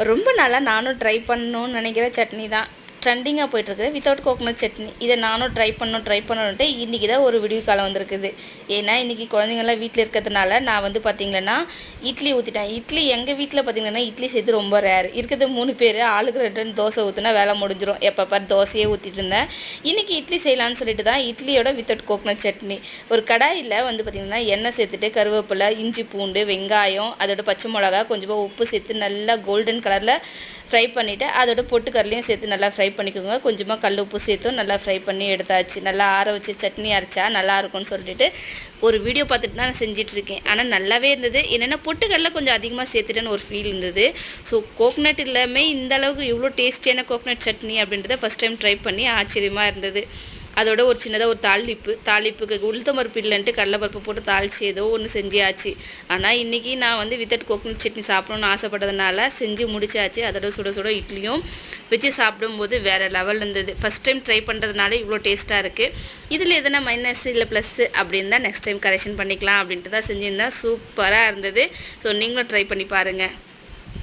ரொம்ப நாளாக நானும் ட்ரை பண்ணணும்னு நினைக்கிற சட்னி தான் ட்ரெண்டிங்காக போயிட்டுருக்குது வித்தவுட் கோகோனட் சட்னி. இதை நானும் ட்ரை பண்ணணுன்ட்டு இன்றைக்கி தான் ஒரு வீடியோ காலம் வந்திருக்குது. ஏன்னா இன்றைக்கி குழந்தைங்கள்லாம் வீட்டில் இருக்கிறதுனால நான் வந்து பார்த்திங்கன்னா இட்லி ஊற்றிட்டேன். இட்லி எங்கள் வீட்டில் பார்த்திங்கன்னா இட்லி செய்து ரொம்ப ரேர். இருக்கிறது 3 பேர், ஆளுக்கு 2 தோசை ஊற்றினா வேலை முடிஞ்சிடும். எப்போ தோசையே ஊற்றிட்டு இருந்தேன். இன்றைக்கி இட்லி செய்யலான்னு சொல்லிட்டு தான் இட்லியோட வித்தவுட் கோகோனட் சட்னி. ஒரு கடாயில் வந்து பார்த்திங்கன்னா எண்ணெய் சேர்த்துட்டு கருவேப்பிலை, இஞ்சி பூண்டு, வெங்காயம், அதோட பச்சை மிளகா, கொஞ்சமாக உப்பு சேர்த்து நல்லா கோல்டன் கலரில் ஃப்ரை பண்ணிவிட்டு அதோட பொட்டுக்கடலையும் சேர்த்து நல்லா ஃப்ரை பண்ணிக்கோங்க. கொஞ்சமாக கல் உப்பு சேர்த்தும் நல்லா ஃப்ரை பண்ணி எடுத்தாச்சு. நல்லா ஆற வச்சு சட்னி அரைச்சா நல்லாயிருக்கும்னு சொல்லிட்டு ஒரு வீடியோ பார்த்துட்டு தான் நான் செஞ்சிட்ருக்கேன். ஆனால் நல்லாவே இருந்தது. என்னென்னா பொட்டுக்கடலை கொஞ்சம் அதிகமாக சேர்த்துட்டேன்னு ஒரு ஃபீல் இருந்தது. ஸோ கோகோனட் இல்லாமல் இந்த அளவுக்கு இவ்வளோ டேஸ்டியான கோகோனட் சட்னி அப்படின்றத ஃபஸ்ட் டைம் ட்ரை பண்ணி ஆச்சரியமாக இருந்தது. அதோட ஒரு சின்னதாக ஒரு தாளிப்புக்கு உளுத்தம்பருப்பு இல்லைன்ட்டு கடலைப்பருப்பு போட்டு தாளித்து ஏதோ ஒன்று செஞ்சாச்சு. ஆனால் இன்றைக்கி நான் வந்து வித்தவுட் கோகோனட் சட்னி சாப்பிடணும்னு ஆசைப்பட்டதுனால செஞ்சு முடிச்சாச்சு. அதோட சுட இட்லியும் வச்சு சாப்பிடும்போது வேறு லெவல் இருந்தது. ஃபஸ்ட் டைம் ட்ரை பண்ணுறதுனால இவ்வளோ டேஸ்ட்டாக இருக்குது. இதில் எதனா மைனஸ் இல்லை ப்ளஸ்ஸு அப்படின்னு தான் நெக்ஸ்ட் டைம் கரெக்ஷன் பண்ணிக்கலாம் அப்படின்ட்டு தான் செஞ்சுருந்தேன். சூப்பராக இருந்தது. ஸோ நீங்களும் ட்ரை பண்ணி பாருங்கள்.